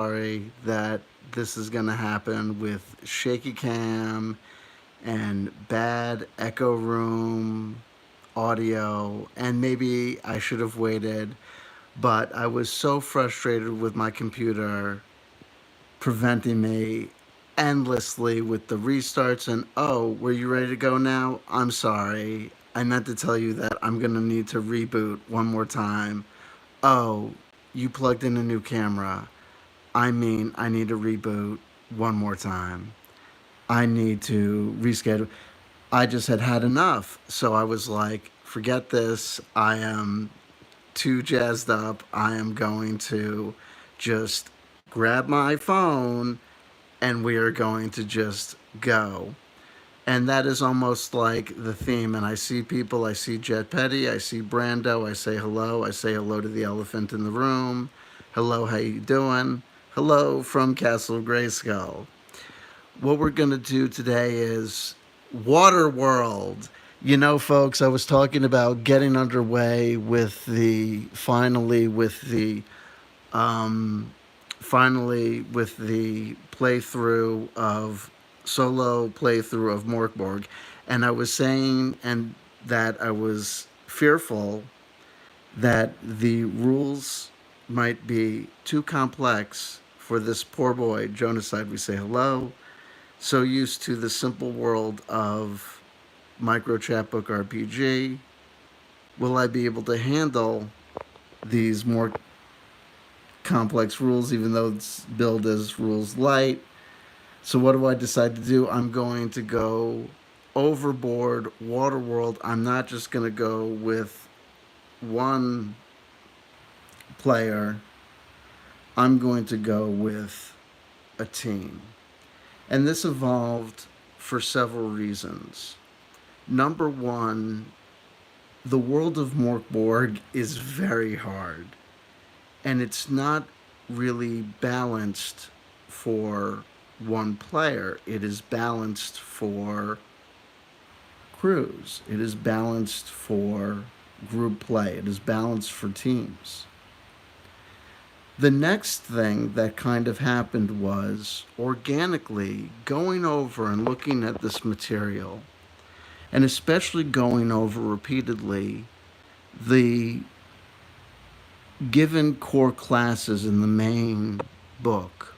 sorry that this is going to happen with shaky cam and bad echo room audio, and maybe I should have waited, but I was so frustrated with my computer preventing me endlessly with the restarts. And oh, were you ready to go now? I'm sorry. I meant to tell you that I'm going to need to reboot one more time. Oh, you plugged in a new camera. I mean, I need to reboot one more time. I need to reschedule. I just had enough. So I was like, forget this. I am too jazzed up. I am going to just grab my phone and we are going to just go. And that is almost like the theme. And I see people, I see Jet Petty, I see Brando, I say hello to the elephant in the room. Hello, how you doing? Hello from Castle Grayskull. What we're going to do today is Waterworld. You know, folks, I was talking about getting underway with the um, finally with the playthrough of solo playthrough of Mork, and I was saying and that I was fearful that the rules might be too complex for this poor boy Jonaside. We say hello, so used to the simple world of micro chapbook RPG. Will I be able to handle these more complex rules, even though it's billed as rules light? So what do I decide to do? I'm going to go overboard Waterworld. I'm not just going to go with one player. I'm going to go with a team. And this evolved for several reasons. Number one, the world of Mork is very hard. And it's not really balanced for one player. It is balanced for crews. It is balanced for group play. It is balanced for teams. The next thing that kind of happened was organically going over and looking at this material, and especially going over repeatedly the given core classes in the main book.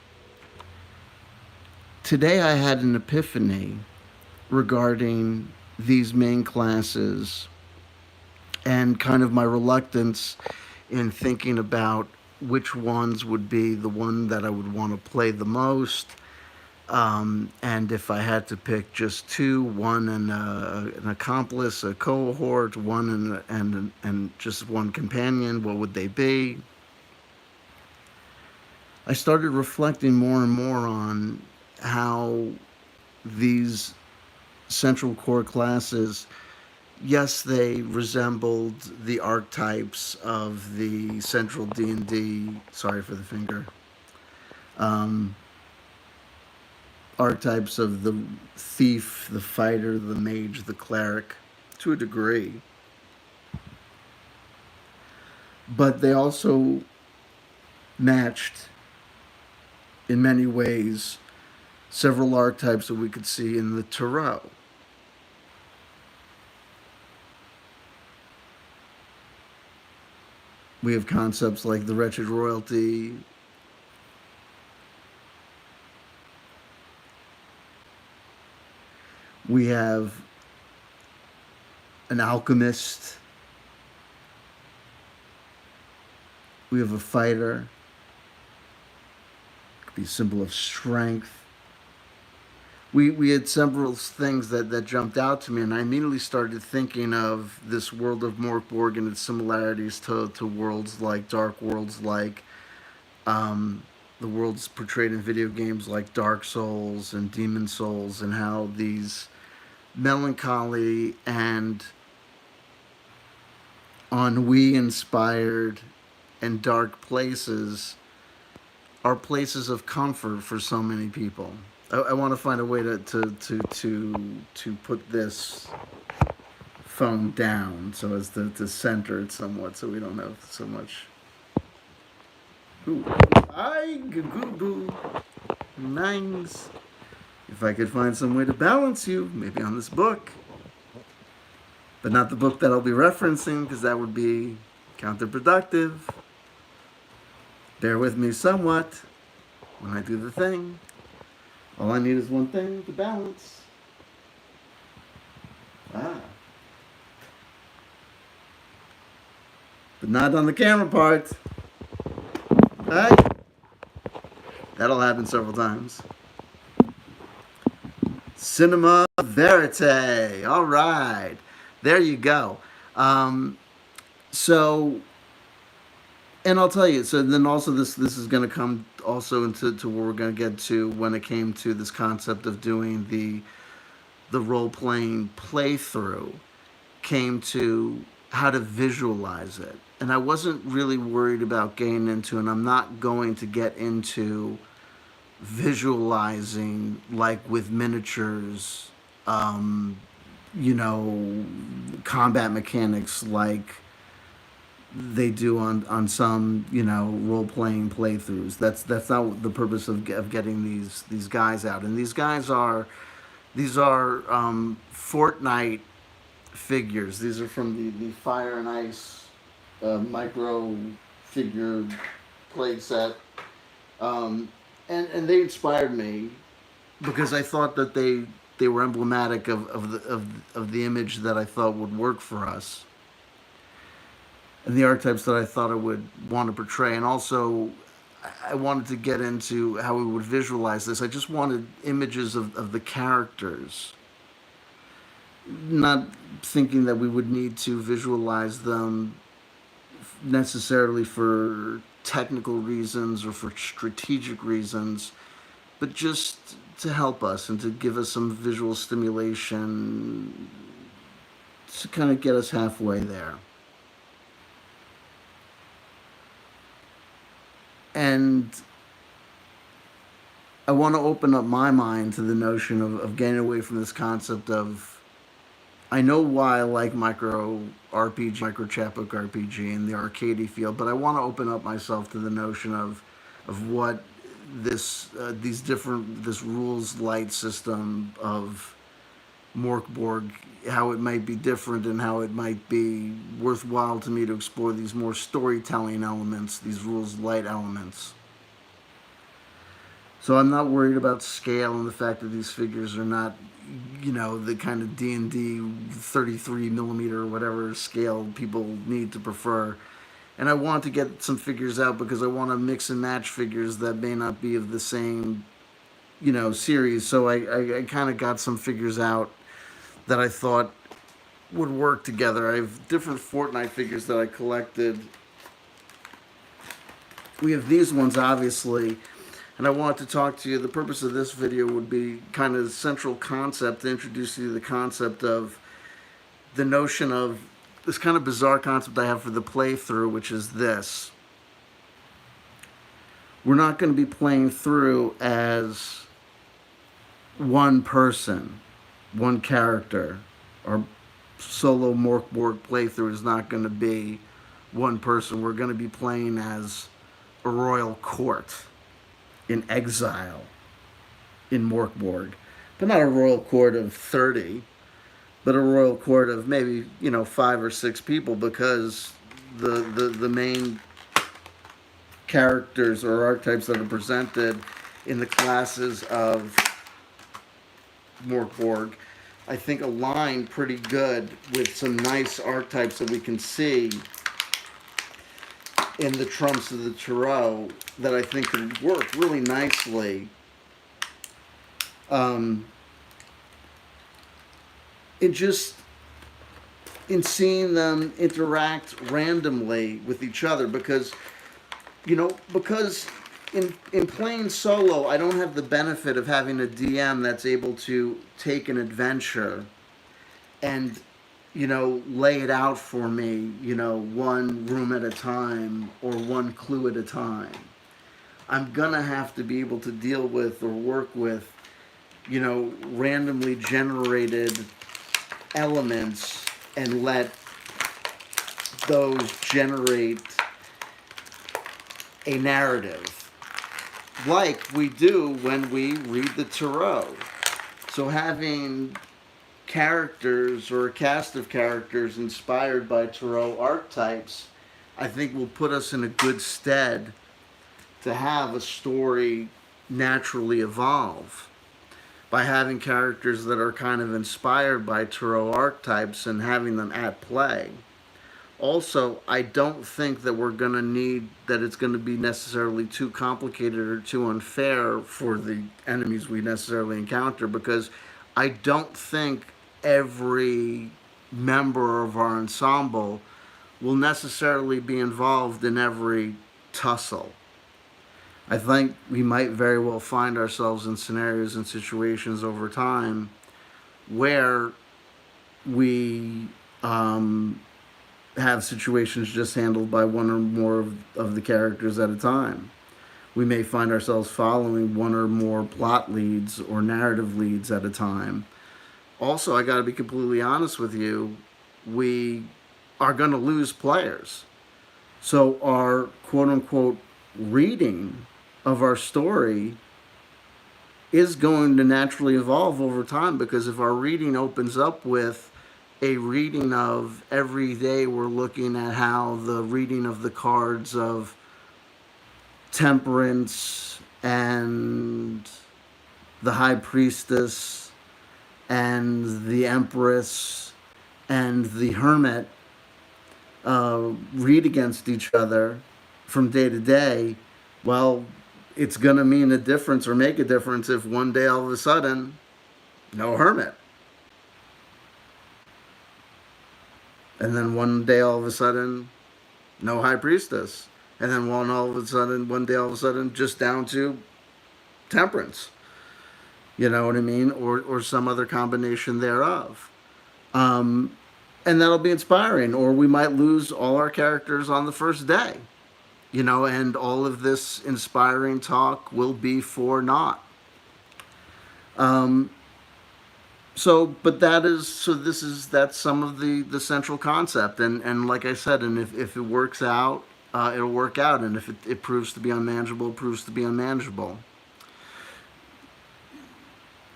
Today I had an epiphany regarding these main classes and kind of my reluctance in thinking about which ones would be the one that I would want to play the most. And if I had to pick just two, one and an accomplice, a cohort, one and just one companion, what would they be? I started reflecting more and more on how these central core classes, yes, they resembled the archetypes of the central D&D, sorry for the finger, um, archetypes of the thief, the fighter, the mage, the cleric, to a degree. But they also matched, in many ways, several archetypes that we could see in the Tarot. We have concepts like the wretched royalty, we have an alchemist, we have a fighter, it could be a symbol of strength. We had several things that jumped out to me, and I immediately started thinking of this world of Mork and its similarities to worlds like Dark Worlds, like the worlds portrayed in video games like Dark Souls and Demon Souls, and how these melancholy and ennui inspired and dark places are places of comfort for so many people. I want to find a way to put this phone down so as to center it somewhat, so we don't have so much. Ooh, I goo boo. Nice. If I could find some way to balance you, maybe on this book. But not the book that I'll be referencing, because that would be counterproductive. Bear with me somewhat when I do the thing. All I need is one thing to balance. Ah. But not on the camera part. Alright? That'll happen several times. Cinema Verite. All right. There you go. So, and I'll tell you, so then also this is going to come also into where we're going to get to when it came to this concept of doing the role-playing playthrough, came to how to visualize it. And I wasn't really worried about getting into, and I'm not going to get into visualizing like with miniatures, you know, combat mechanics like they do on some, you know, role-playing playthroughs. That's not the purpose of getting these guys out. And these are Fortnite figures. These are from the Fire and Ice micro figure play set. And they inspired me because I thought that they were emblematic of the image that I thought would work for us, and the archetypes that I thought I would want to portray. And also, I wanted to get into how we would visualize this. I just wanted images of the characters, not thinking that we would need to visualize them necessarily for technical reasons or for strategic reasons, but just to help us and to give us some visual stimulation to kind of get us halfway there. And I want to open up my mind to the notion of getting away from this concept of, I know why I like micro RPG, micro chapbook RPG, and the arcadey feel, but I want to open up myself to the notion of what this this rules light system of Mork Borg, how it might be different and how it might be worthwhile to me to explore these more storytelling elements, these rules light elements. So I'm not worried about scale and the fact that these figures are not, you know, the kind of D&D 33 millimeter or whatever scale people need to prefer. And I want to get some figures out because I want to mix and match figures that may not be of the same, you know, series. So I kind of got some figures out that I thought would work together. I have different Fortnite figures that I collected. We have these ones, obviously. And I wanted to talk to you. The purpose of this video would be kind of the central concept, to introduce you to the concept of the notion of this kind of bizarre concept I have for the playthrough, which is this. We're not going to be playing through as one person, one character. Our solo Mork Borg playthrough is not going to be one person. We're going to be playing as a royal court in exile in Mork Borg, but not a royal court of 30, but a royal court of maybe, you know, 5 or 6 people, because the main characters or archetypes that are presented in the classes of Mork Borg, I think, align pretty good with some nice archetypes that we can see in the trumps of the tarot that I think could work really nicely. In seeing them interact randomly with each other, because, you know, because in playing solo, I don't have the benefit of having a DM that's able to take an adventure and, you know, lay it out for me, you know, one room at a time or one clue at a time. I'm gonna have to be able to deal with or work with, you know, randomly generated elements and let those generate a narrative. like we do when we read the Tarot. So having characters or a cast of characters inspired by Tarot archetypes, I think will put us in a good stead to have a story naturally evolve by having characters that are kind of inspired by Tarot archetypes and having them at play. Also, I don't think that we're going to need that it's going to be necessarily too complicated or too unfair for the enemies we necessarily encounter, because I don't think every member of our ensemble will necessarily be involved in every tussle. I think we might very well find ourselves in scenarios and situations over time where we have situations just handled by one or more of the characters at a time. We may find ourselves following one or more plot leads or narrative leads at a time. Also, I got to be completely honest with you, we are going to lose players. So our quote unquote reading of our story is going to naturally evolve over time, because if our reading opens up with a reading of every day we're looking at how the reading of the cards of Temperance and the High Priestess and the Empress and the Hermit read against each other from day to day, well, it's going to mean a difference or make a difference if one day all of a sudden, no Hermit. And then one day all of a sudden, no High Priestess. And then one day all of a sudden, just down to Temperance. You know what I mean? Or some other combination thereof. And that'll be inspiring. Or we might lose all our characters on the first day. And all of this inspiring talk will be for naught. But that's some of the central concept, and like I said, and if it works out, it'll work out, and if it proves to be unmanageable, it proves to be unmanageable.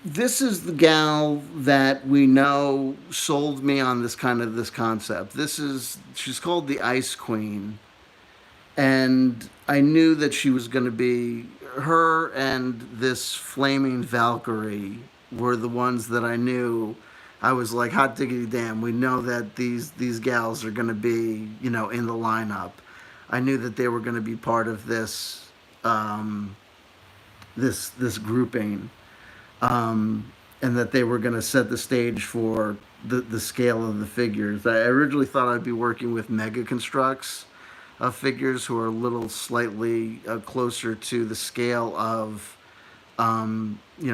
This is the gal that we know sold me on this concept. She's called the Ice Queen, and I knew that she was going to be her, and this Flaming Valkyrie were the ones that I knew. I was like, hot diggity damn, we know that these gals are going to be, in the lineup. I knew that they were going to be part of this this grouping, and that they were going to set the stage for the scale of the figures. I originally thought I'd be working with mega constructs of figures who are a little slightly closer to the scale of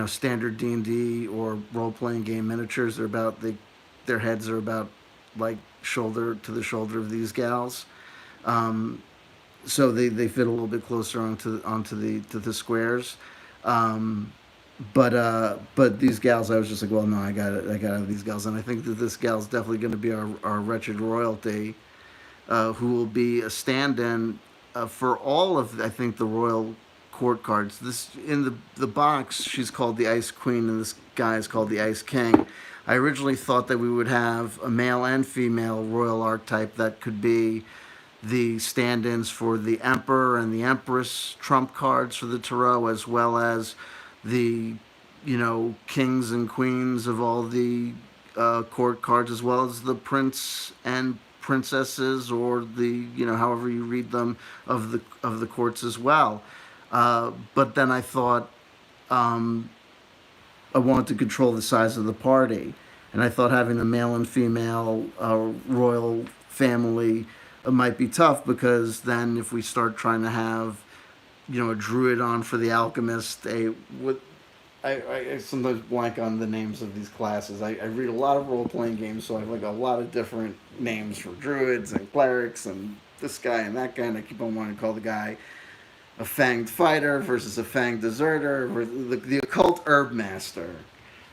standard D&D or role-playing game miniatures. Their heads are about like shoulder to the shoulder of these gals, so they fit a little bit closer onto the squares. But these gals, I was just like, well, no, I got to have these gals, and I think that this gal's definitely going to be our wretched royalty, who will be a stand-in for all of, I think, the royal court cards. This in the box, she's called the Ice Queen, and this guy is called the Ice King. I originally thought that we would have a male and female royal archetype that could be the stand-ins for the Emperor and the Empress trump cards for the Tarot, as well as the kings and queens of all the court cards, as well as the prince and princesses, or the however you read them, of the courts as well. But then I thought I wanted to control the size of the party, and I thought having a male and female royal family might be tough, because then if we start trying to have a druid on for the alchemist, I sometimes blank on the names of these classes. I read a lot of role-playing games, so I have like a lot of different names for druids and clerics and this guy and that guy, and I keep on wanting to call the guy a fanged fighter versus a fanged deserter, or the occult herb master.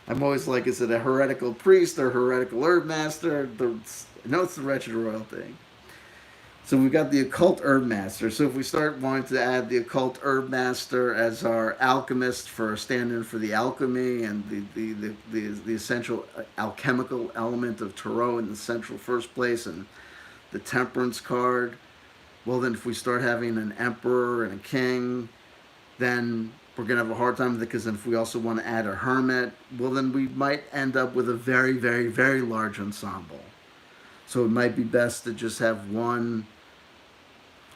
I'm always like, is it a heretical priest or heretical herb master? No, it's the wretched royalty. So we've got the occult herb master. So if we start wanting to add the occult herb master as our alchemist for stand-in for the alchemy and the essential alchemical element of tarot in the central first place, and the temperance card, well then if we start having an emperor and a king, then we're going to have a hard time with it, because then if we also want to add a hermit, well then we might end up with a very, very, very large ensemble. So it might be best to just have one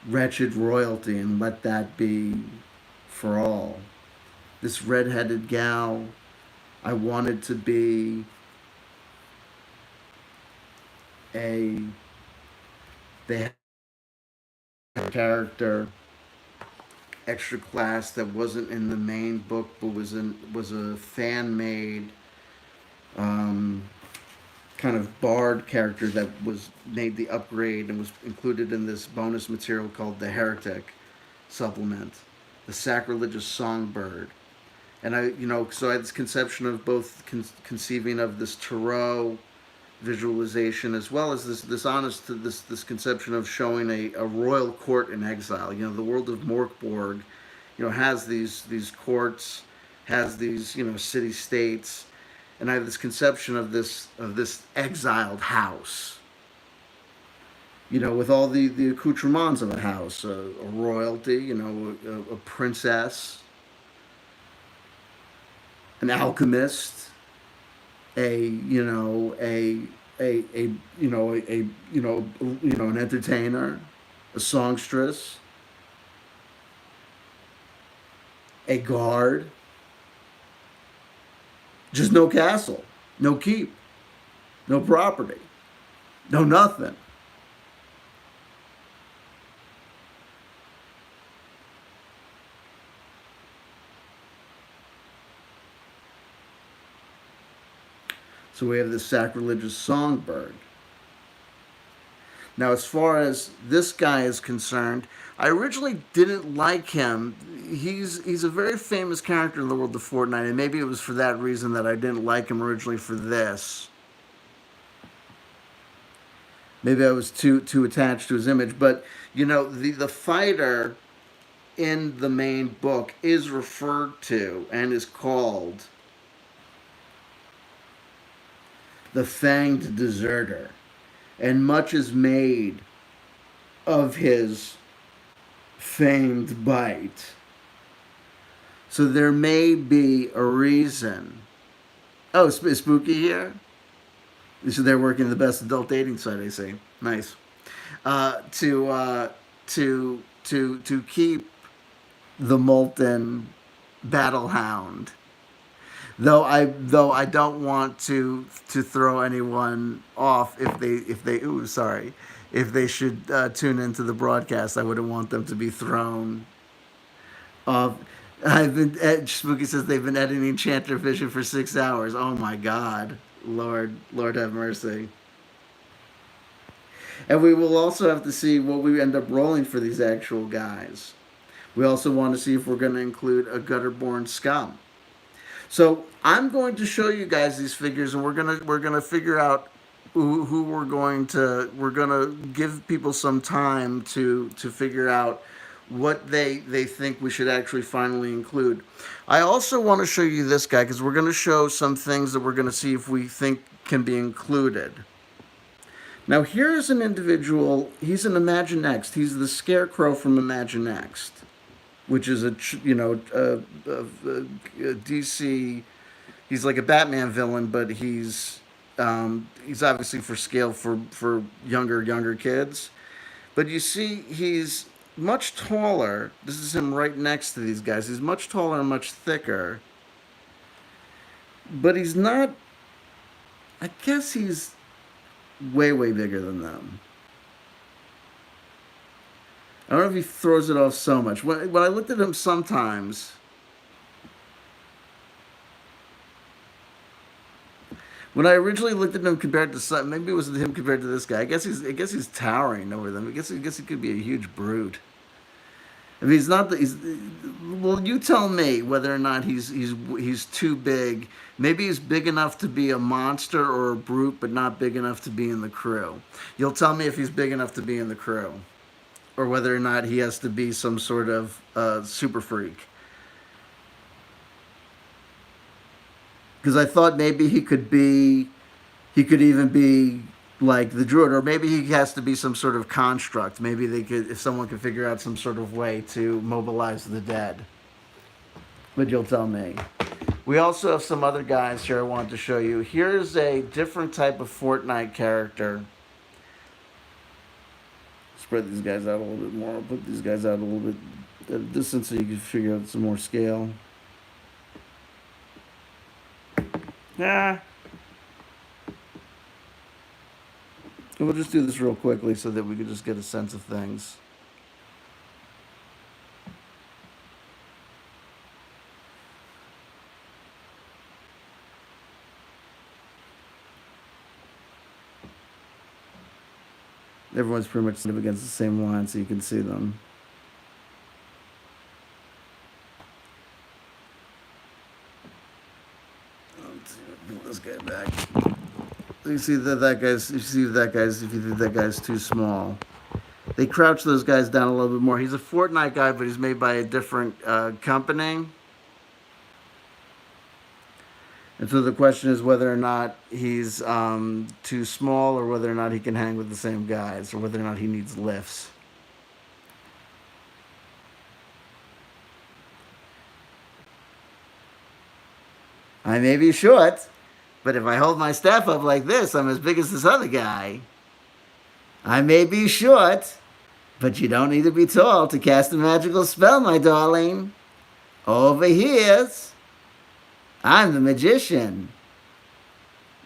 wretched royalty and let that be for all. This red-headed gal, I wanted to be a they had a character extra class that wasn't in the main book but was a fan made um, kind of bard character that was made the upgrade and was included in this bonus material called the Heretic supplement, the sacrilegious songbird. And so I had this conception of both conceiving of this tarot visualization as well as this conception of showing a royal court in exile. The world of Mork Borg, has these courts, has these city states, and I have this conception of this exiled house. With all the accoutrements of a house, a royalty, a princess, an alchemist, a you know a an entertainer, a songstress, a guard. Just no castle, no keep, no property, no nothing. So we have this sacrilegious songbird. Now, as far as this guy is concerned, I originally didn't like him. He's a very famous character in the world of Fortnite, and maybe it was for that reason that I didn't like him originally for this. Maybe I was too attached to his image, but the fighter in the main book is referred to and is called the Fanged Deserter, and much is made of his famed bite. So there may be a reason. Oh, is Spooky here? So they're working the best adult dating site, I see. Nice. To keep the molten battle hound. Though I don't want to throw anyone off if they should tune into the broadcast. I wouldn't want them to be thrown off. Spooky says they've been editing Chanter Vision for 6 hours. Oh my God, Lord have mercy. And we will also have to see what we end up rolling for these actual guys. We also want to see if we're going to include a gutterborn scum. So I'm going to show you guys these figures, and we're gonna figure out who we're gonna give people some time to figure out what they think we should actually finally include. I also want to show you this guy because we're going to show some things that we're going to see if we think can be included. Now here's an individual. He's an Imaginext. He's the Scarecrow from Imaginext, which is a DC. He's like a Batman villain, but he's obviously for scale for younger kids. But you see, he's much taller. This is him right next to these guys. He's much taller and much thicker. But he's not. I guess he's way bigger than them. I don't know if he throws it off so much. When I looked at him sometimes, when I originally looked at him compared to some, maybe it was him compared to this guy. I guess he's towering over them. I guess he could be a huge brute. I mean, he's not. Well, you tell me whether or not he's too big. Maybe he's big enough to be a monster or a brute, but not big enough to be in the crew. You'll tell me if he's big enough to be in the crew. or whether or not he has to be some sort of super freak. Because I thought maybe he could even be like the druid, or maybe he has to be some sort of construct. Maybe they could, if someone could figure out some sort of way to mobilize the dead. But you'll tell me. We also have some other guys here I want to show you. Here's a different type of Fortnite character. Spread these guys out a little bit more. I'll put these guys out a little bit at a distance so you can figure out some more scale. Yeah. We'll just do this real quickly so that we can just get a sense of things. Everyone's pretty much against the same line so you can see them. Let's pull this guy back. You see that guy's. You see that guy's. If you think that guy's too small, they crouch those guys down a little bit more. He's a Fortnite guy, but he's made by a different company. And so the question is whether or not he's too small, or whether or not he can hang with the same guys, or whether or not he needs lifts. I may be short, but if I hold my staff up like this, I'm as big as this other guy. I may be short, but you don't need to be tall to cast a magical spell, my darling. Over here's. I'm the magician.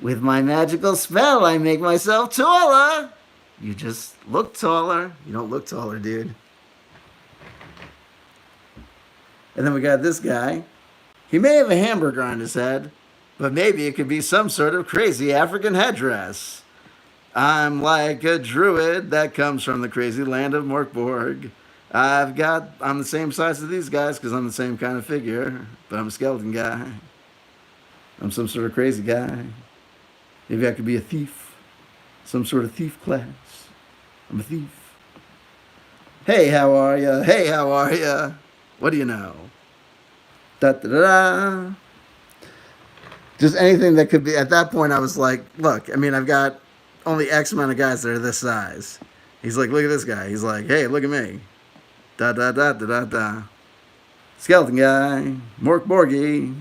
With my magical spell, I make myself taller. You just look taller. You don't look taller, dude. And then we got this guy. He may have a hamburger on his head, but maybe it could be some sort of crazy African headdress. I'm like a druid that comes from the crazy land of Mork. I'm the same size as these guys because I'm the same kind of figure, but I'm a skeleton guy. I'm some sort of crazy guy. Maybe I could be a thief. Some sort of thief class. I'm a thief. Hey, how are ya? Hey, how are ya? What do you know? Da da da da. Just anything that could be. At that point, I was like, look, I mean, I've got only X amount of guys that are this size. He's like, look at this guy. He's like, hey, look at me. Da da da da da da. Skeleton guy. Mork Borgy.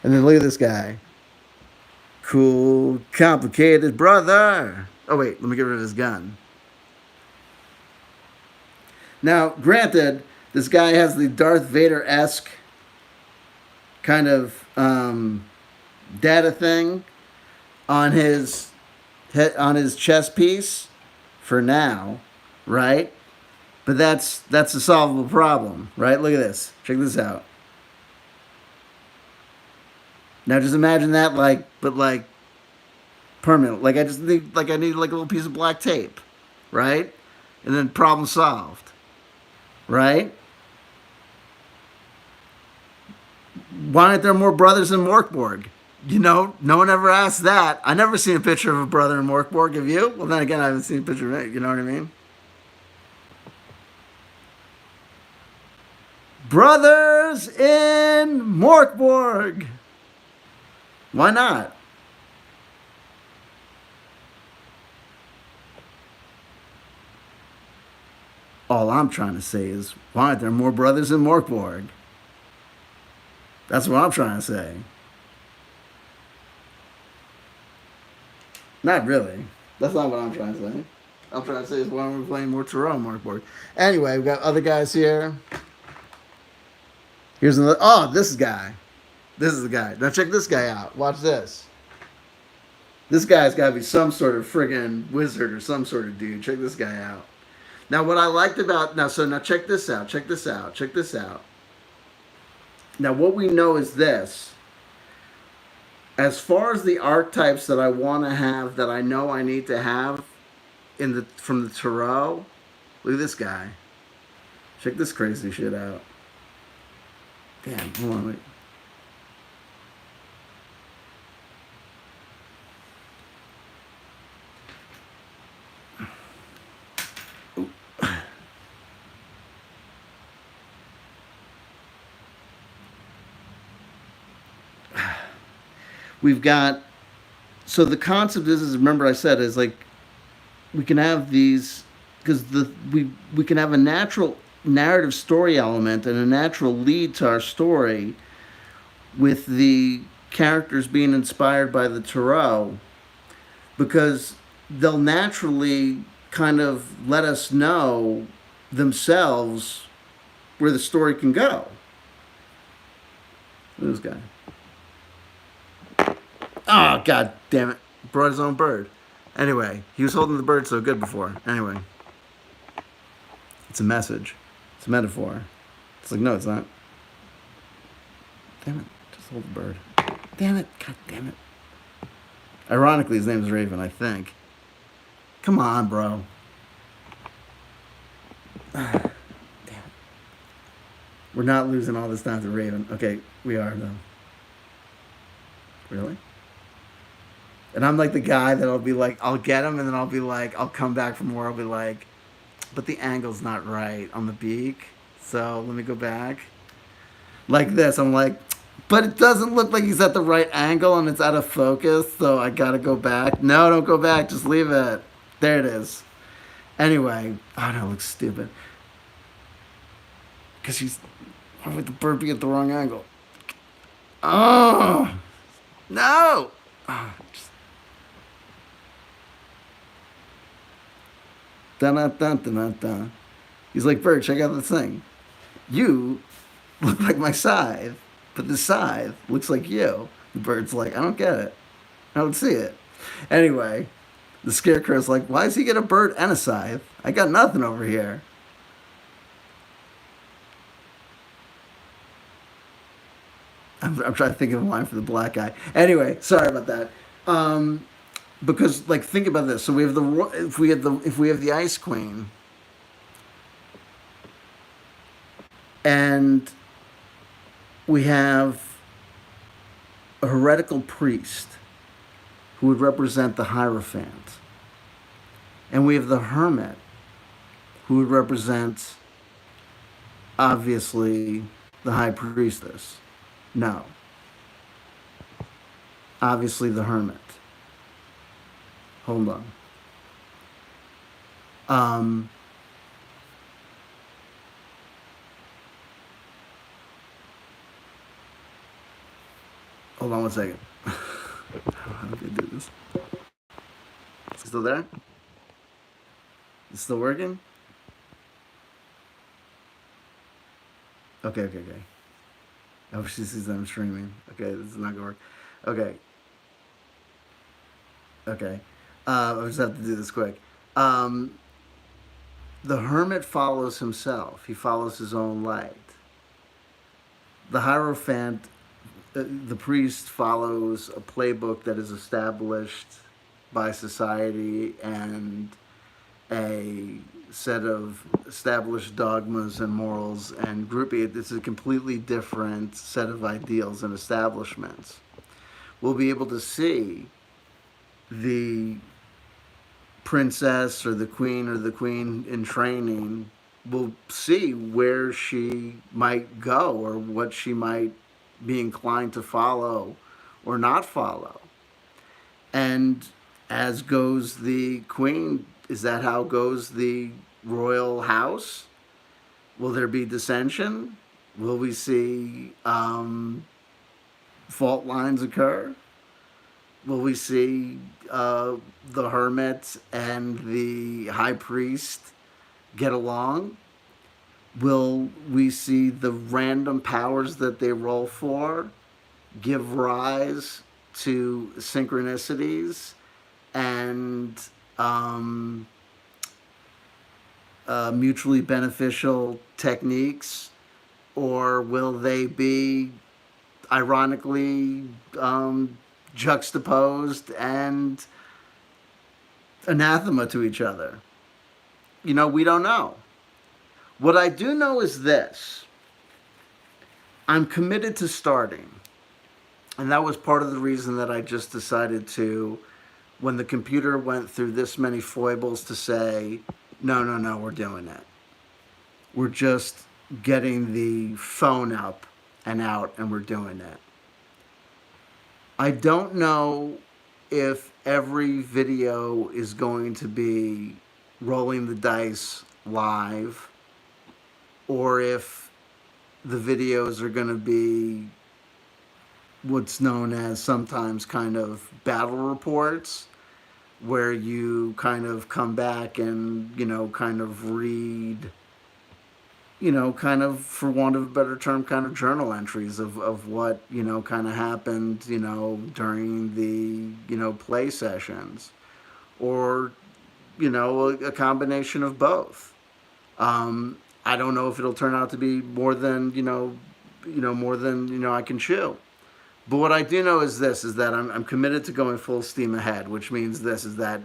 And then look at this guy. Cool, complicated brother. Oh, wait, let me get rid of his gun. Now, granted, this guy has the Darth Vader-esque kind of data thing on his chest piece for now, right? But that's a solvable problem, right? Look at this. Check this out. Now just imagine that but permanent. Like I need a little piece of black tape, right? And then problem solved, right? Why aren't there more brothers in Mork? You know, no one ever asked that. I never seen a picture of a brother in Mork. Have you? Well, then again, I haven't seen a picture of it. You know what I mean? Brothers in Mork. Why not? All I'm trying to say is, why aren't there more brothers in Mork? That's what I'm trying to say. Not really. That's not what I'm trying to say. I'm trying to say is, why aren't we playing more Tyrell Mork? Anyway, we've got other guys here. Here's another. Oh, this guy. This is the guy. Now check this guy out. Watch this. This guy's got to be some sort of friggin' wizard or some sort of dude. Check this guy out. Now what I liked about now check this out. Check this out. Now what we know is this. As far as the archetypes that I want to have, that I know I need to have from the tarot, look at this guy. Check this crazy shit out. Damn, hold on, wait. Ooh, we've got, so the concept is remember I said is like we can have these because we can have a natural narrative story element and a natural lead to our story with the characters being inspired by the tarot because they'll naturally kind of let us know themselves where the story can go. This guy. Oh, god damn it. Brought his own bird. Anyway, he was holding the bird so good before. Anyway, it's a message. It's a metaphor. It's like, no, it's not. Damn it. Just hold the bird. Damn it. God damn it. Ironically, his name is Raven, I think. Come on, bro. Damn it. We're not losing all this time to Raven. Okay, we are, though. Really? And I'm like the guy that'll be like, I'll get him, and then I'll be like, I'll come back from where I'll be like, but the angle's not right on the beak. So let me go back. Like this. I'm like, but it doesn't look like he's at the right angle and it's out of focus. So I gotta go back. No, don't go back. Just leave it. There it is. Anyway. Oh, no, it looks stupid. Because she's. Why would the bird be at the wrong angle? Oh! No! Oh, just... Dun dun dun dun dun. He's like, Bird, check out this thing. You look like my scythe, but the scythe looks like you. The bird's like, I don't get it. I don't see it. Anyway, the scarecrow's like, why does he get a bird and a scythe? I got nothing over here. I'm trying to think of a line for the black guy. Anyway, sorry about that. Because like think about this. So we have the if we have the Ice Queen, and we have a heretical priest who would represent the Hierophant, and we have the Hermit who would represent obviously the High Priestess. No, obviously the Hermit. Hold on. Hold on one second. How do we do this? Still there? It's still working? Okay. Oh, she sees that I'm streaming. Okay, this is not gonna work. Okay. I just have to do this quick. Um, the hermit follows himself. He follows his own light. The Hierophant, the priest, follows a playbook that is established by society and a set of established dogmas and morals and grouping. It's a completely different set of ideals and establishments. We'll be able to see the princess or the queen in training. We'll see where she might go or what she might be inclined to follow or not follow. And as goes the queen, is that how goes the royal house? Will there be dissension? Will we see fault lines occur? Will we see the hermit and the high priest get along? Will we see the random powers that they roll for give rise to synchronicities and mutually beneficial techniques? Or will they be ironically juxtaposed and anathema to each other? We don't know. What I do know is this. I'm committed to starting. And that was part of the reason that I just decided to, when the computer went through this many foibles, to say, no, we're doing it. We're just getting the phone up and out and we're doing it. I don't know if every video is going to be rolling the dice live, or if the videos are going to be what's known as sometimes kind of battle reports, where you kind of come back and, kind of read, kind of, for want of a better term, kind of journal entries of what, kind of happened, during the, play sessions. Or, a combination of both. I don't know if it'll turn out to be more than, more than, I can chew. But what I do know is this: is that I'm committed to going full steam ahead, which means this is that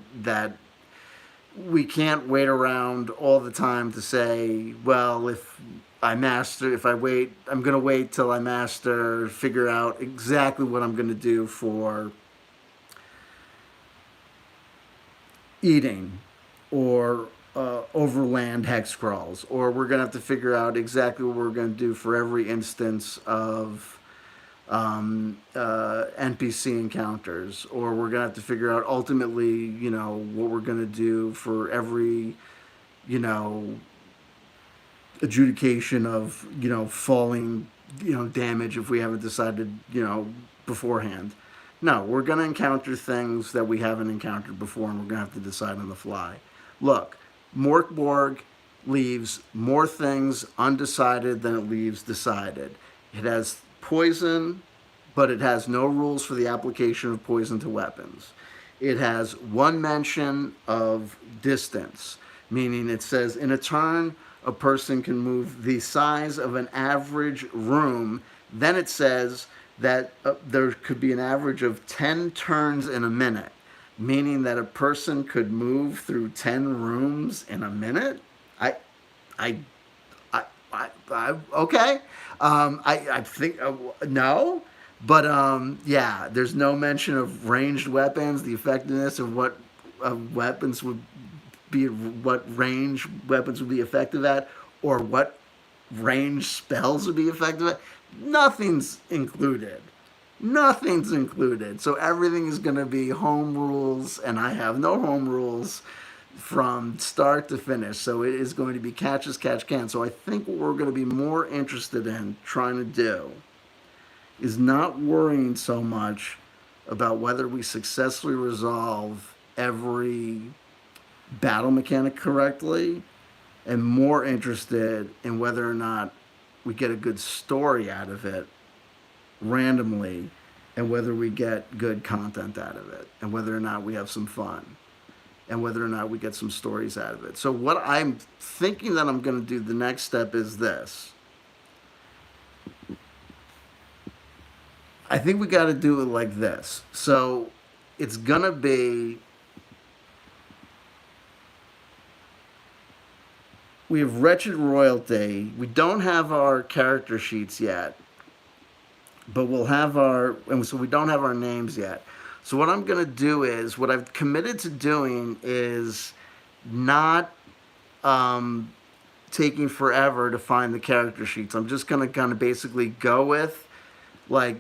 we can't wait around all the time to say, well, if I wait, I'm going to wait till I master, figure out exactly what I'm going to do for eating, or overland hex crawls, or we're going to have to figure out exactly what we're going to do for every instance of NPC encounters, or we're gonna have to figure out ultimately, what we're gonna do for every, you know, adjudication of, falling, damage if we haven't decided, beforehand. No, we're gonna encounter things that we haven't encountered before, and we're gonna have to decide on the fly. Look, Mork Borg leaves more things undecided than it leaves decided. It has poison, but it has no rules for the application of poison to weapons. It has one mention of distance, meaning it says in a turn, a person can move the size of an average room. Then it says that there could be an average of 10 turns in a minute, meaning that a person could move through 10 rooms in a minute. I, I, okay. I think no, but yeah. There's no mention of ranged weapons, the effectiveness of what weapons would be, what range weapons would be effective at, or what range spells would be effective at. Nothing's included. Nothing's included. So everything is going to be home rules, and I have no home rules from start to finish. So it is going to be catch as catch can. So I think what we're going to be more interested in trying to do is not worrying so much about whether we successfully resolve every battle mechanic correctly, and more interested in whether or not we get a good story out of it randomly, and whether we get good content out of it, and whether or not we have some fun, and whether or not we get some stories out of it. So what I'm thinking that I'm going to do, the next step, is this. I think we got to do it like this. So it's going to be, we have Wretched Royalty. We don't have our character sheets yet, but we'll have our, and so we don't have our names yet. So what I'm going to do is, what I've committed to doing is not taking forever to find the character sheets. I'm just going to kind of basically go with, like,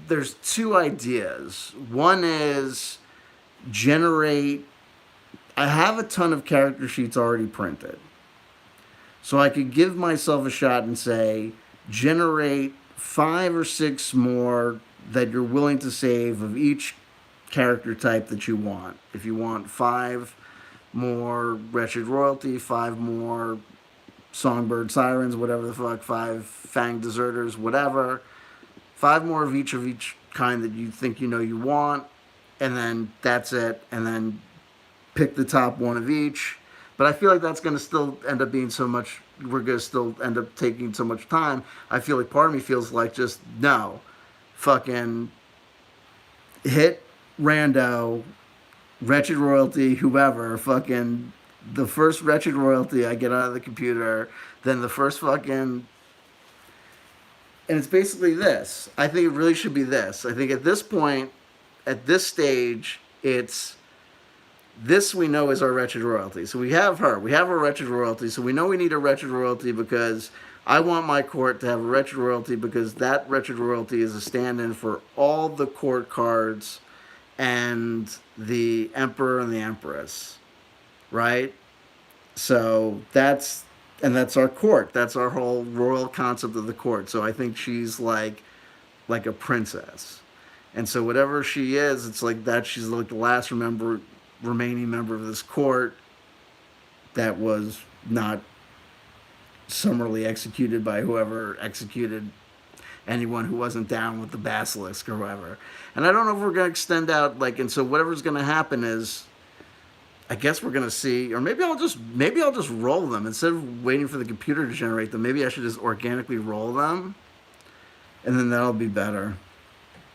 there's two ideas. One is generate, I have a ton of character sheets already printed. So I could give myself a shot and say, generate 5 or 6 more that you're willing to save of each character type that you want. If you want 5 more Wretched Royalty, 5 more Songbird Sirens, whatever the fuck, 5 Fang Deserters, whatever, 5 more of each kind that you think you want, and then that's it, and then pick the top one of each. But I feel like that's going to still end up being so much, we're going to still end up taking so much time. I feel like part of me feels like just, no, fucking hit rando, Wretched Royalty, whoever, fucking the first Wretched Royalty I get out of the computer, then the first fucking, and it's basically this. I think it really should be this. I think at this point, at this stage, it's, this we know is our Wretched Royalty. So we have her. We have our Wretched Royalty. So we know we need a Wretched Royalty because I want my court to have a wretched royalty because that wretched royalty is a stand-in for all the court cards and the emperor and the empress, right? So that's our court. That's our whole royal concept of the court. So I think she's like a princess. And so whatever she is, it's like that she's like the last remaining member of this court that was not summarily executed by whoever executed anyone who wasn't down with the basilisk or whoever. And I don't know if we're going to extend out and so whatever's going to happen is I guess we're gonna see, or maybe I'll just roll them instead of waiting for the computer to generate them. Maybe I should just organically roll them, and then that'll be better.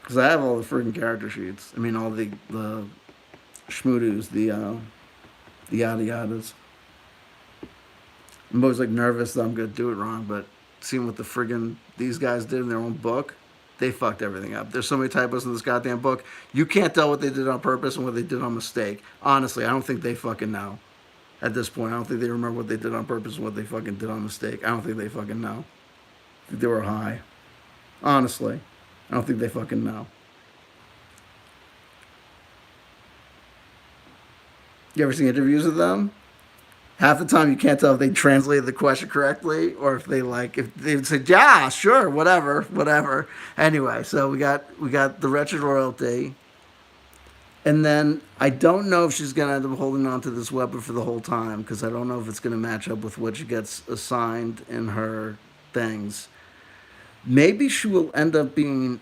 Because I have all the freaking character sheets. I mean, all the schmoodoos, the yada yadas. I'm always nervous that I'm gonna do it wrong, but seeing what the friggin' these guys did in their own book, they fucked everything up. There's so many typos in this goddamn book. You can't tell what they did on purpose and what they did on mistake. Honestly, I don't think they fucking know. At this point, I don't think they remember what they did on purpose and what they fucking did on mistake. I don't think they fucking know. I think they were high. Honestly, I don't think they fucking know. You ever seen interviews with them? Half the time you can't tell if they translated the question correctly or if they said yeah sure whatever. Anyway, so we got the wretched royalty, and then I don't know if she's gonna end up holding on to this weapon for the whole time because I don't know if it's gonna match up with what she gets assigned in her things. Maybe she will end up being.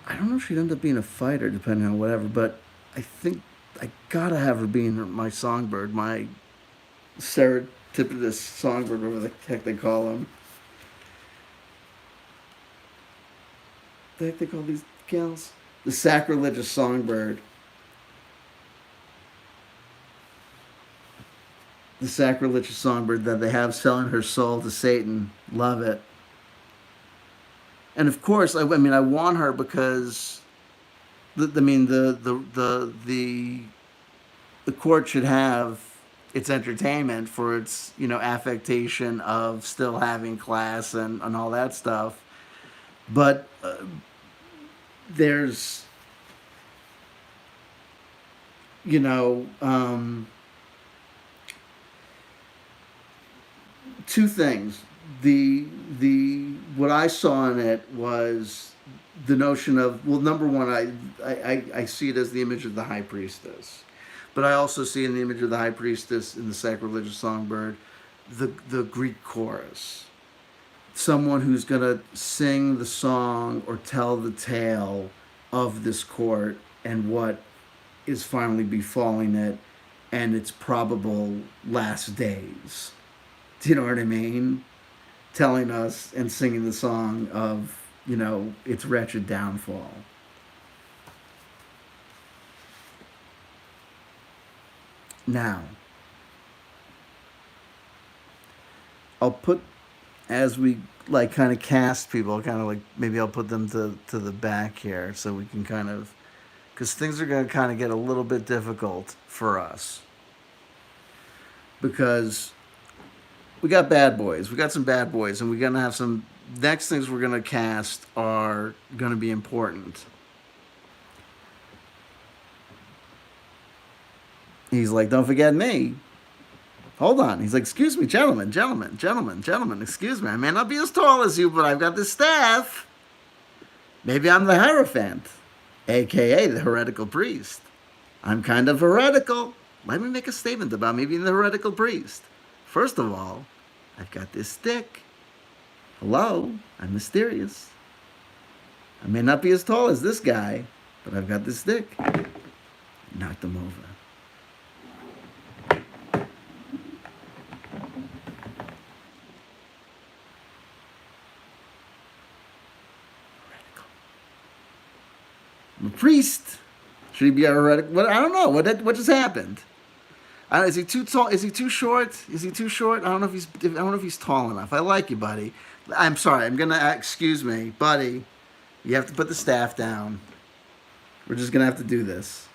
I don't know if she'd end up being a fighter depending on whatever, but I think I gotta have her being my songbird, my serendipitous songbird, whatever the heck they call them. The heck they call these gals? The sacrilegious songbird. The sacrilegious songbird that they have selling her soul to Satan. Love it. And of course, I want her because, the court should have its entertainment for its affectation of still having class and all that stuff, but there's you know two things. The what I saw in it was the notion of, well, number one, I see it as the image of the high priestess, but I also see in the image of the high priestess in the sacrilegious songbird the Greek chorus, someone who's gonna sing the song or tell the tale of this court and what is finally befalling it and its probable last days. Do you know what I mean? Telling us and singing the song of, its wretched downfall. Now, I'll put, as we kind of cast people, kind of maybe I'll put them to the back here so we can kind of, because things are going to kind of get a little bit difficult for us. Because we got bad boys. We got some bad boys, and we're going to have some. Next things we're going to cast are going to be important. He's like, don't forget me. Hold on. He's like, excuse me, gentlemen, excuse me. I may not be as tall as you, but I've got this staff. Maybe I'm the Hierophant, a.k.a. the heretical priest. I'm kind of heretical. Let me make a statement about me being the heretical priest. First of all, I've got this stick. Hello, I'm mysterious. I may not be as tall as this guy, but I've got this stick. Knocked him over. I'm a priest. Should he be a heretical? What? I don't know. What just happened? Is he too tall? Is he too short? Is he too short? I don't know if he's tall enough. I like you, buddy. I'm sorry. I'm gonna excuse me, buddy. You have to put the staff down. We're just gonna have to do this.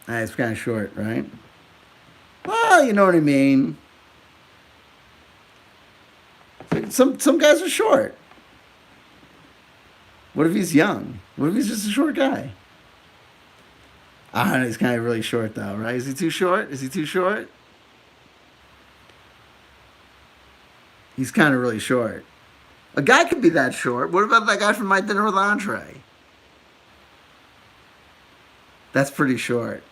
It's kind of short, right? Well, you know what I mean. Some guys are short. What if he's young? What if he's just a short guy? I don't know. He's kind of really short, though, right? Is he too short? Is he too short? He's kind of really short. A guy could be that short. What about that guy from My Dinner with Andre? That's pretty short.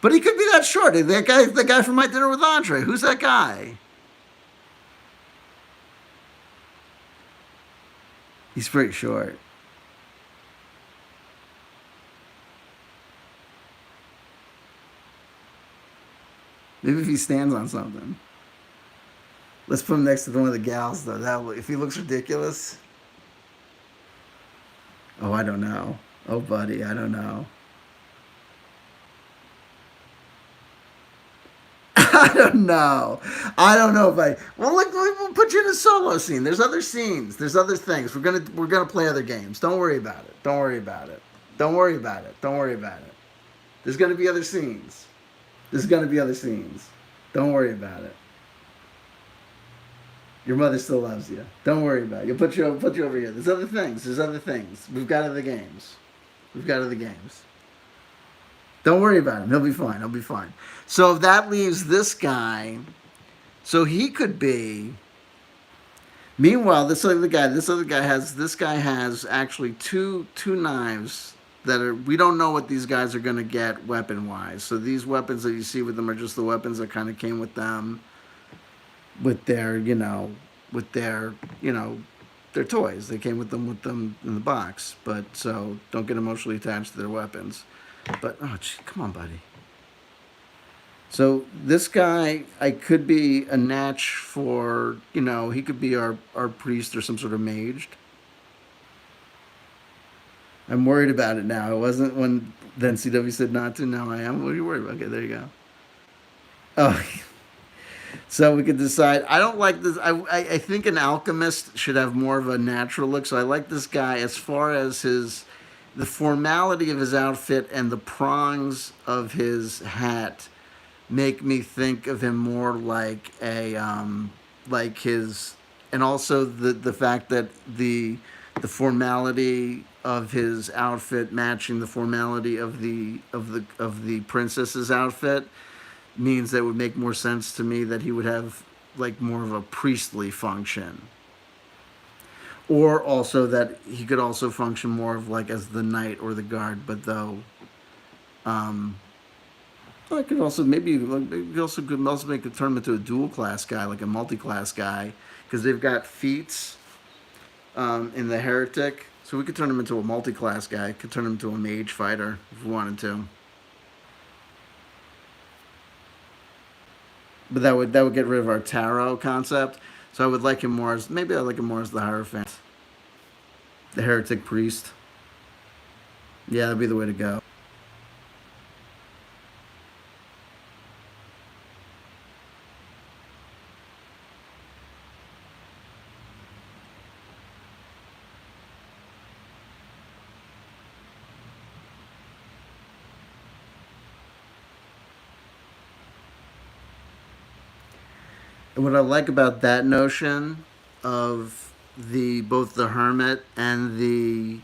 But he could be that short. The guy from My Dinner with Andre. Who's that guy? He's pretty short. Maybe if he stands on something. Let's put him next to one of the gals, though. If he looks ridiculous. Oh, I don't know. Oh, buddy, I don't know. I don't know. I don't know if I. Well, look, we'll put you in a solo scene. There's other scenes. There's other things. We're gonna play other games. Don't worry about it. Don't worry about it. Don't worry about it. Don't worry about it. There's gonna be other scenes. There's gonna be other scenes. Don't worry about it. Your mother still loves you. Don't worry about it. You'll put you over here. There's other things. There's other things. We've got other games. We've got other games. Don't worry about him. He'll be fine. He'll be fine. So that leaves this guy. So he could be. Meanwhile, this other guy has actually two knives that are. We don't know what these guys are going to get weapon wise. So these weapons that you see with them are just the weapons that kind of came with them, with their their toys. They came with them in the box. But so don't get emotionally attached to their weapons. But oh, gee, come on, buddy. So this guy, I could be a natch for, he could be our priest or some sort of mage. I'm worried about it now. It wasn't when then CW said not to. Now I am. What are you worried about? Okay, there you go. Oh, so we could decide. I don't like this. I think an alchemist should have more of a natural look. So I like this guy as far as the formality of his outfit and the prongs of his hat make me think of him more like like his, and also the fact that the formality of his outfit matching the formality of the princess's outfit means that it would make more sense to me that he would have like more of a priestly function, or also that he could also function more of like as the knight or the guard, but though um I could also maybe like, could also make a turn into a dual class guy, like a multi class guy, because they've got feats in the heretic. So we could turn him into a multi class guy. Could turn him into a mage fighter if we wanted to. But that would get rid of our tarot concept. So I would like him more as maybe I like him more as the Hierophant, the heretic priest. Yeah, that'd be the way to go. And what I like about that notion of the both the hermit and the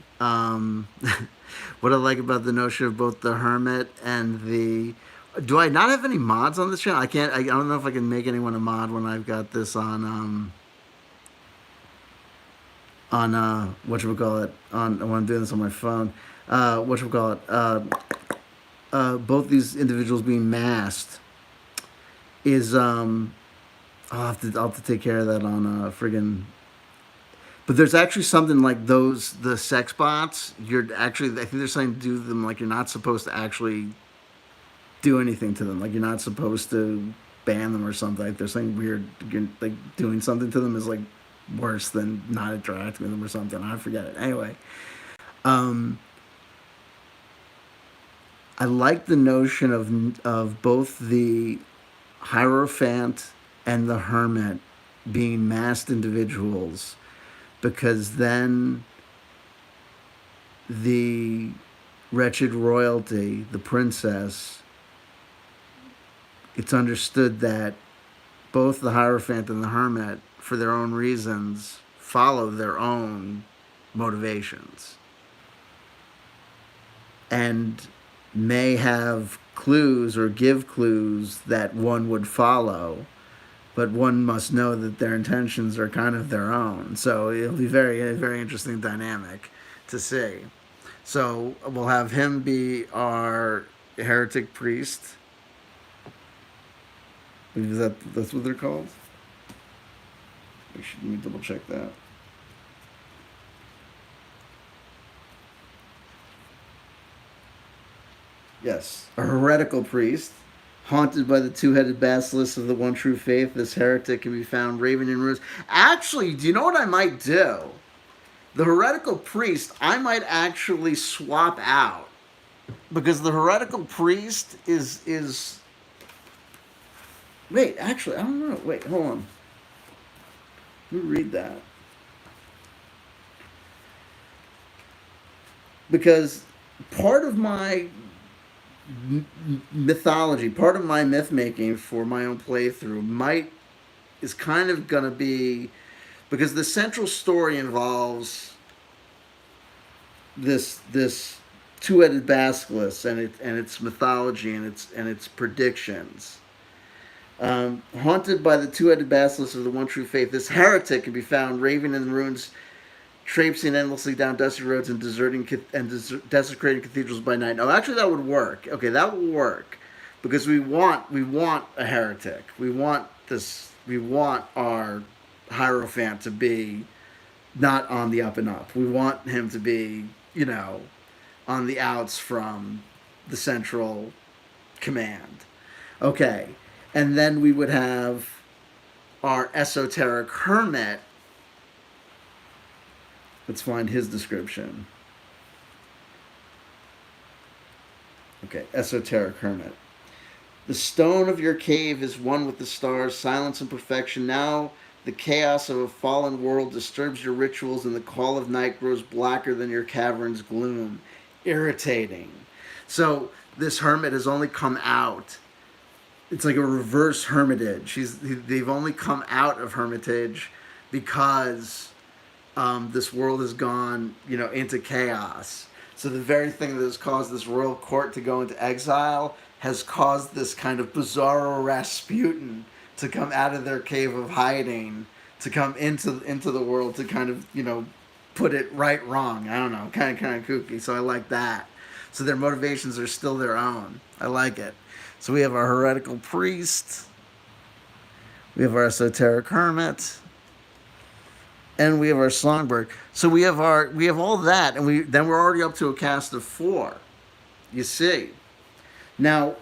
what I like about the notion of both the hermit and the do I not have any mods on this channel? I can't. I don't know if I can make anyone a mod when I've got this on what should we call it on when I'm doing this on my phone. What should we call it? Both these individuals being masked is I'll have to take care of that on friggin'. But there's actually something like the sex bots. I think there's something to do with them like you're not supposed to actually do anything to them. Like you're not supposed to ban them or something. Like there's something weird. You're, like doing something to them is like worse than not interacting with them or something. I forget it. Anyway, um, I like the notion of both the Hierophant and the Hermit being masked individuals, because then the wretched royalty, the princess, it's understood that both the Hierophant and the Hermit, for their own reasons, follow their own motivations and may have clues or give clues that one would follow, but one must know that their intentions are kind of their own. So it'll be a very interesting dynamic to see. So we'll have him be our heretic priest. That's what they're called? Let me double check that. Yes, a heretical priest. Haunted by the two-headed basilisk of the one true faith, this heretic can be found raving in ruins. Actually, do you know what I might do? The heretical priest, I might actually swap out, because the heretical priest is. Wait, actually, I don't know. Wait, hold on. Let me read that. Because part of my mythology, part of my myth making for my own playthrough is kind of going to be, because the central story involves this two-headed basilisk and its mythology and its predictions. Haunted by the two-headed basilisk of the one true faith, this heretic can be found raving in the ruins, traipsing endlessly down dusty roads and desecrating cathedrals by night. No, actually, that would work. Okay, that would work, because we want a heretic. We want this. We want our Hierophant to be not on the up and up. We want him to be, on the outs from the central command. Okay, and then we would have our esoteric hermit. Let's find his description. Okay, esoteric hermit. The stone of your cave is one with the stars, silence and perfection. Now the chaos of a fallen world disturbs your rituals, and the call of night grows blacker than your cavern's gloom. Irritating. So this hermit has only come out. It's like a reverse hermitage. They've only come out of hermitage because this world has gone, into chaos. So the very thing that has caused this royal court to go into exile has caused this kind of bizarro Rasputin to come out of their cave of hiding, to come into the world to kind of, put it right wrong. I don't know, kind of kooky. So I like that. So their motivations are still their own. I like it. So we have our heretical priest. We have our esoteric hermit. And we have our songbird. So we have all that, and we're already up to a cast of 4. You see. Now,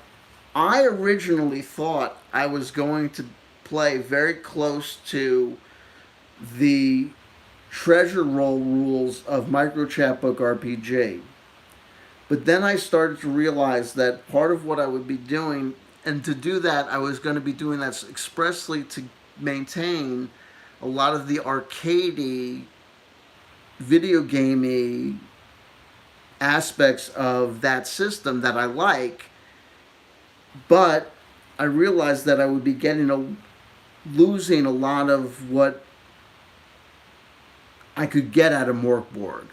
I originally thought I was going to play very close to the treasure roll rules of Microchapbook RPG. But then I started to realize that part of what I would be doing, and to do that, I was going to be doing that expressly to maintain a lot of the arcadey, video gamey aspects of that system that I like, but I realized that I would be losing a lot of what I could get out of Mork Borg,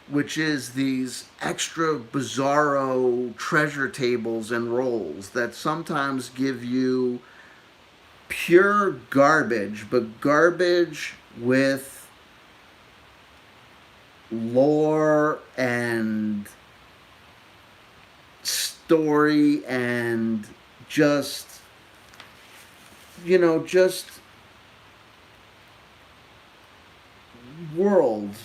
which is these extra bizarro treasure tables and rolls that sometimes give you pure garbage, but garbage with lore and story and just world,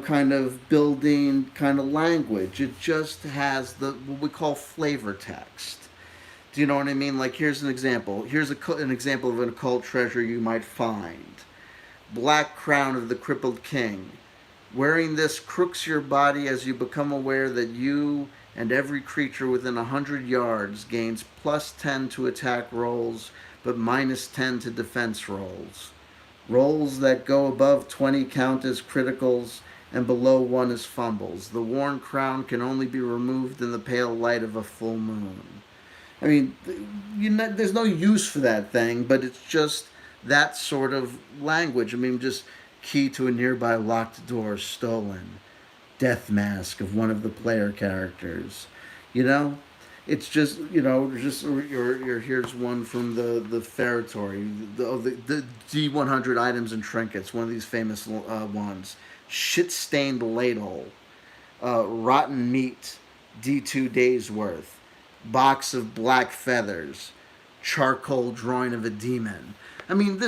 kind of building kind of language. It just has what we call flavor text. Do you know what I mean? Like, here's an example. Here's an example of an occult treasure you might find. Black crown of the crippled king. Wearing this crooks your body as you become aware that you and every creature within 100 yards gains +10 to attack rolls, but -10 to defense rolls. Rolls that go above 20 count as criticals, and below 1 as fumbles. The worn crown can only be removed in the pale light of a full moon. I mean, there's no use for that thing, but it's just that sort of language. I mean, just key to a nearby locked door stolen, death mask of one of the player characters. You know, it's just just your here's one from the Ferritory, the D100 items and trinkets. One of these famous ones, shit stained ladle, rotten meat, D2 days worth, box of black feathers, charcoal drawing of a demon. I mean,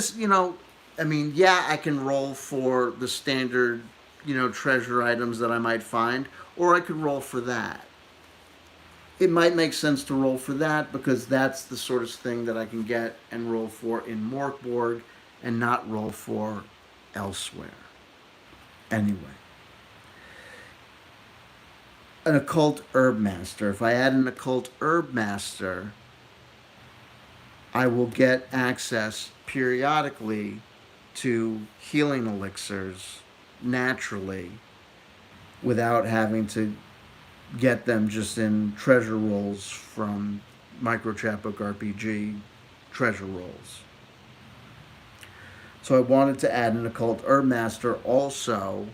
yeah, I can roll for the standard, treasure items that I might find, or I could roll for that. It might make sense to roll for that because that's the sort of thing that I can get and roll for in Mork and not roll for elsewhere. Anyway, an occult herb master. If I add an occult herb master, I will get access periodically to healing elixirs naturally without having to get them just in treasure rolls from Micro Chapbook RPG treasure rolls. So I wanted to add an occult herb master also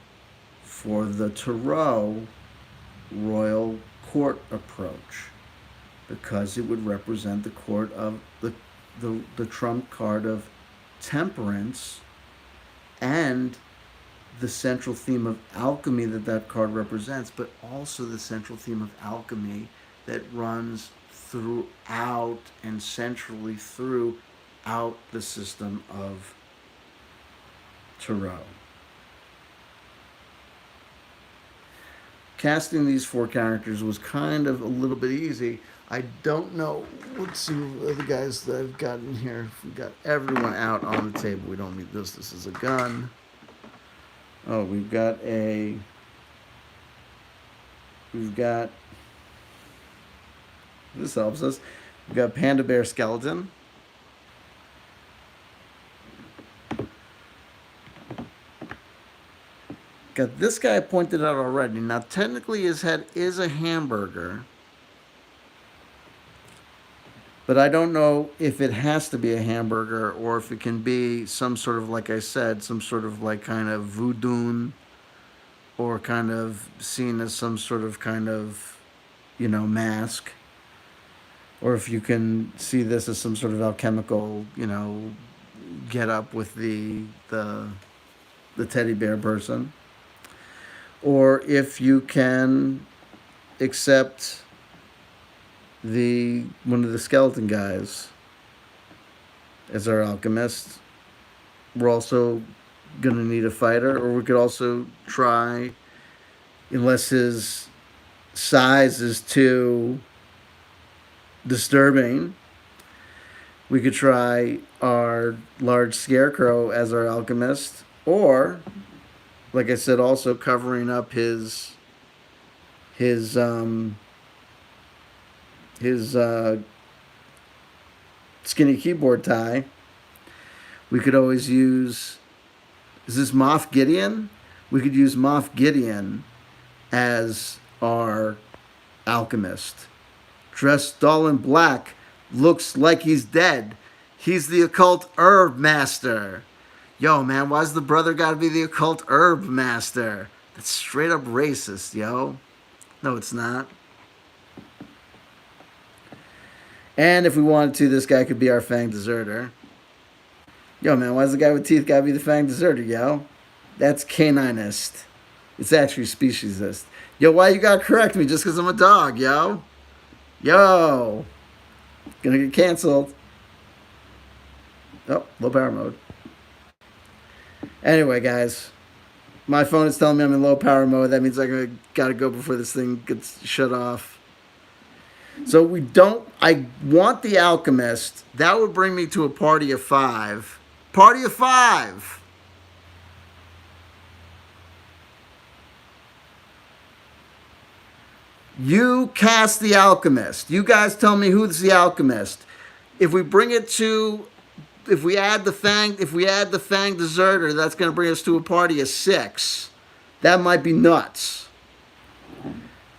for the Tarot royal court approach, because it would represent the court of the trump card of temperance and the central theme of alchemy that card represents, but also the central theme of alchemy that runs throughout and centrally throughout the system of Tarot. Casting these four characters was kind of a little bit easy. I don't know. Let's see the guys that I've got in here. We've got everyone out on the table. We don't need this. This is a gun. Oh, we've got this helps us. We've got Panda Bear Skeleton. Got this guy I pointed out already. Now, technically his head is a hamburger, but I don't know if it has to be a hamburger or if it can be some sort of, like I said, some sort of like kind of voodoo, or kind of seen as some sort of kind of, mask. Or if you can see this as some sort of alchemical, get up with the teddy bear person. Or if you can accept one of the skeleton guys as our alchemist. We're also gonna need a fighter, or we could also try, unless his size is too disturbing, we could try our large scarecrow as our alchemist, or, like I said, also covering up his skinny keyboard tie. We could always use, is this Moff Gideon? We could use Moff Gideon as our alchemist. Dressed all in black, looks like he's dead. He's the occult herb master. Yo, man, why's the brother gotta be the occult herb master? That's straight up racist, yo. No, it's not. And if we wanted to, this guy could be our Fang Deserter. Yo, man, why's the guy with teeth gotta be the Fang Deserter, yo? That's caninist. It's actually speciesist. Yo, why you gotta correct me just because I'm a dog, yo? Yo! Gonna get canceled. Oh, low power mode. Anyway, guys, my phone is telling me I'm in low power mode. That means I gotta go before this thing gets shut off. So I want the alchemist. That would bring me to a party of 5. Party of 5! You cast the alchemist. You guys tell me who's the alchemist. If we add the Fang Deserter, that's going to bring us to a party of 6. That might be nuts.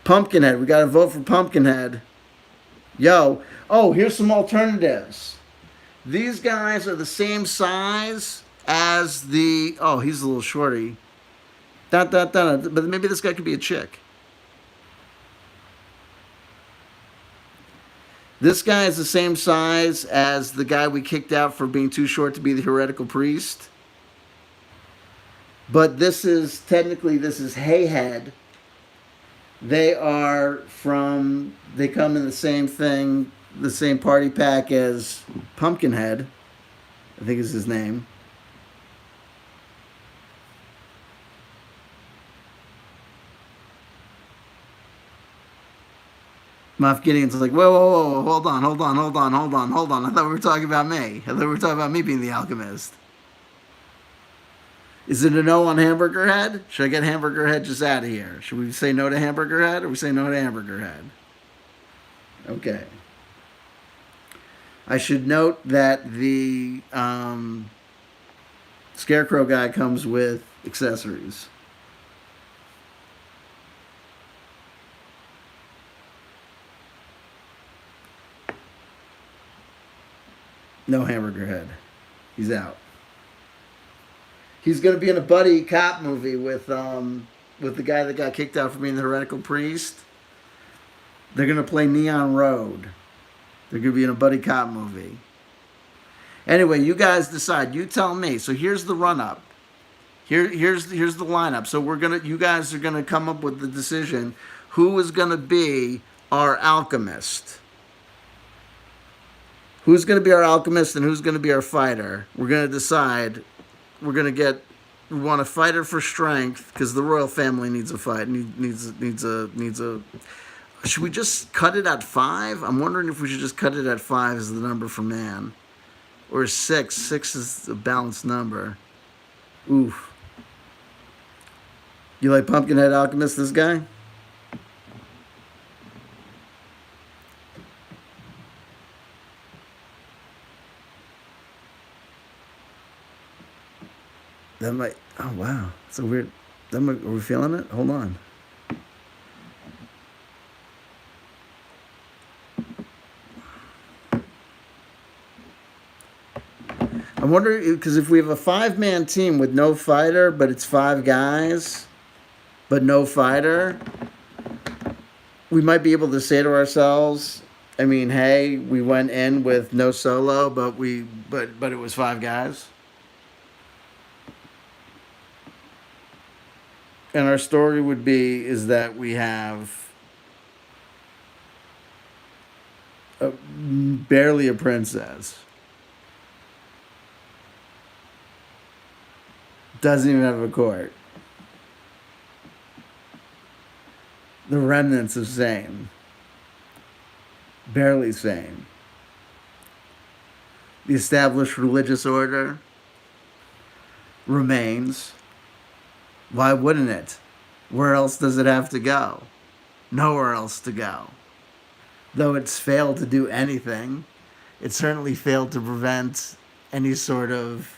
Pumpkinhead. We got to vote for Pumpkinhead. Yo, oh, here's some alternatives. These guys are the same size as the. Oh, he's a little shorty. But maybe this guy could be a chick. This guy is the same size as the guy we kicked out for being too short to be the heretical priest. But this is Hayhead. They are from. They come in the same thing, the same party pack as Pumpkinhead. I think is his name. Moff Gideon's like, whoa, whoa, whoa, hold on, hold on, hold on, hold on, hold on. I thought we were talking about me. I thought we were talking about me being the alchemist. Is it a no on Hamburger Head? Should I get Hamburger Head just out of here? Should we say no to Hamburger Head or we say no to Hamburger Head? Okay. I should note that the Scarecrow guy comes with accessories. No Hamburger Head. He's out. He's going to be in a buddy cop movie with the guy that got kicked out for being the heretical priest. They're going to play Neon Road. They're going to be in a buddy cop movie. Anyway, you guys decide. You tell me. So here's the run up. Here's the lineup. So you guys are gonna come up with the decision. Who is gonna be our alchemist? Who's gonna be our alchemist and who's gonna be our fighter? We're gonna decide. We want a fighter for strength because the royal family needs a fight. Needs a. Should we just cut it at 5? I'm wondering if we should just cut it at 5 as the number for man, or 6. 6 is a balanced number. Oof. You like Pumpkinhead Alchemist, this guy? That might. Oh wow, it's a weird. Are we feeling it? Hold on. I'm wondering because if we have a 5-man team with no fighter, but it's 5 guys, but no fighter, we might be able to say to ourselves, I mean, hey, we went in with no solo, but it was 5 guys. And our story would be is that we have barely a princess. Doesn't even have a court. The remnants of same. Barely same. The established religious order remains. Why wouldn't it? Where else does it have to go? Nowhere else to go. Though it's failed to do anything, it certainly failed to prevent any sort of,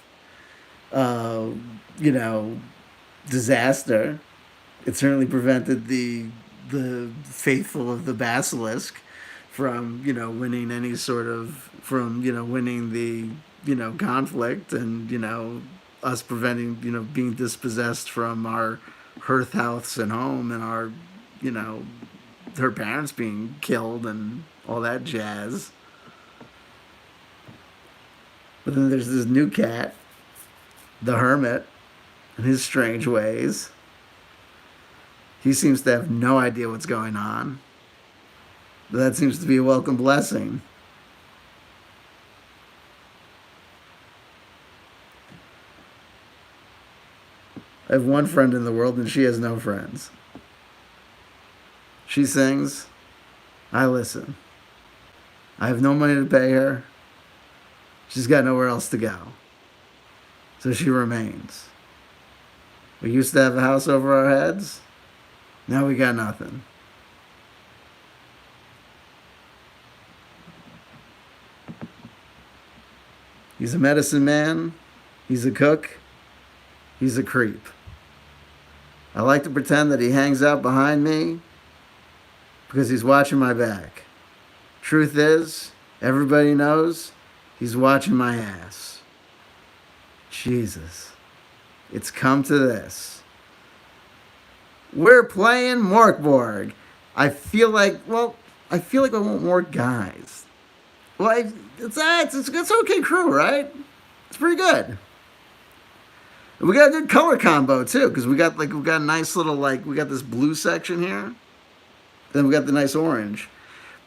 disaster. It certainly prevented the faithful of the basilisk from, winning any sort of, winning the, conflict and, us preventing, being dispossessed from our hearth house and home and our, her parents being killed and all that jazz. But then there's this new cat, the hermit, and his strange ways. He seems to have no idea what's going on. But that seems to be a welcome blessing. I have one friend in the world and she has no friends. She sings, I listen. I have no money to pay her. She's got nowhere else to go. So she remains. We used to have a house over our heads. Now we got nothing. He's a medicine man. He's a cook. He's a creep. I like to pretend that he hangs out behind me because he's watching my back. Truth is, everybody knows he's watching my ass. Jesus. It's come to this. We're playing Mork Borg. I feel like I want more guys. Well, it's okay crew, right? It's pretty good. We got a good color combo too, because we got a nice little we got this blue section here, then we got the nice orange.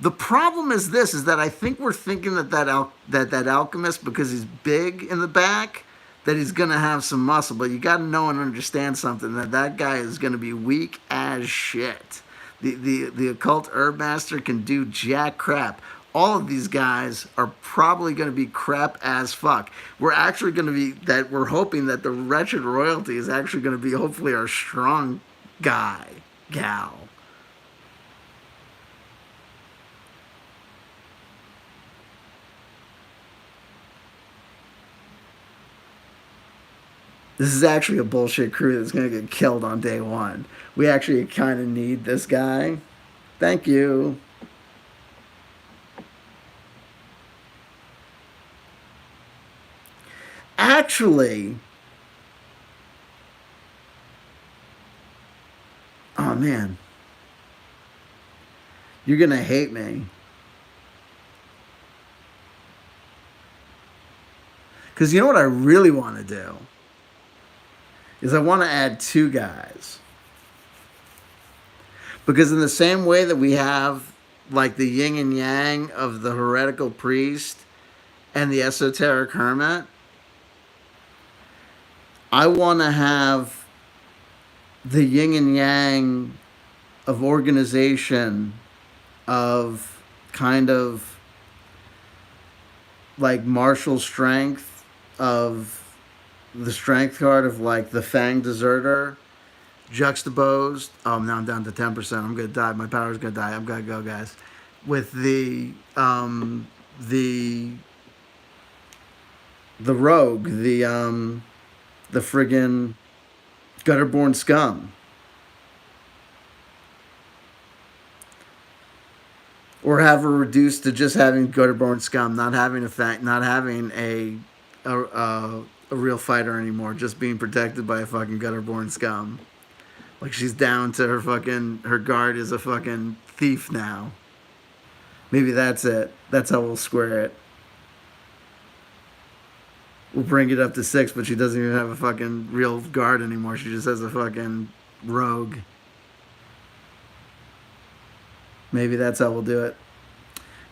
The problem is this: is that I think we're thinking that alchemist, because he's big in the back, that he's gonna have some muscle. But you got to know and understand something, that guy is gonna be weak as shit. The occult herb master can do jack crap. All of these guys are probably going to be crap as fuck. We're actually going to we're hoping that the wretched royalty is actually going to be hopefully our strong gal. This is actually a bullshit crew that's going to get killed on day one. We actually kind of need this guy. Thank you. Actually, oh man, you're going to hate me. Because you know what I really want to do? Is I want to add two guys. Because in the same way that we have like the yin and yang of the heretical priest and the esoteric hermit, I want to have the yin and yang of organization, of kind of like martial strength, of the strength card of like the Fang Deserter, juxtaposed. Oh, now I'm down to 10%. I'm gonna die. My power's gonna die. I'm gonna go, guys. With the rogue, the friggin' gutterborn scum. Or have her reduced to just having gutterborn scum, not having a real fighter anymore, just being protected by a fucking gutterborn scum. Like she's down to her guard is a fucking thief now. Maybe that's it. That's how we'll square it. We'll bring it up to 6, but she doesn't even have a fucking real guard anymore. She just has a fucking rogue. Maybe that's how we'll do it.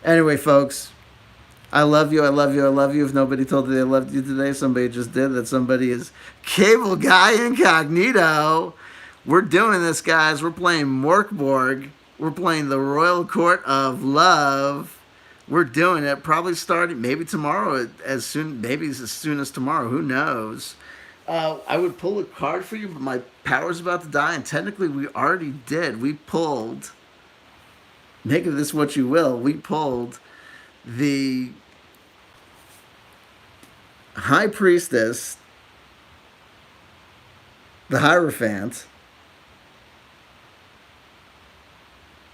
Anyway, folks, I love you. I love you. I love you. If nobody told you they loved you today, somebody just did. That somebody is Cable Guy Incognito. We're doing this, guys. We're playing Mork Borg. We're playing the Royal Court of Love. We're doing it. Probably starting maybe tomorrow, maybe as soon as tomorrow. Who knows? I would pull a card for you, but my power's about to die, and technically we already did. We pulled. Make of this what you will. We pulled the High Priestess, the Hierophant,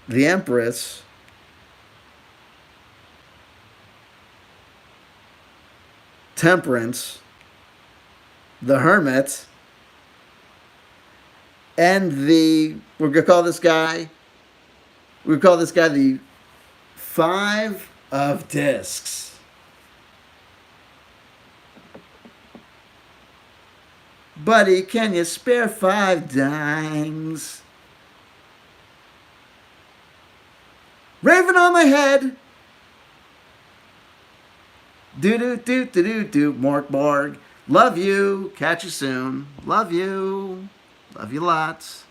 the Empress, Temperance, the Hermit, and we're gonna call this guy the 5 of Discs. Buddy, can you spare 5 dimes? Raven on my head. Do. Mork Borg. Love you. Catch you soon. Love you. Love you lots.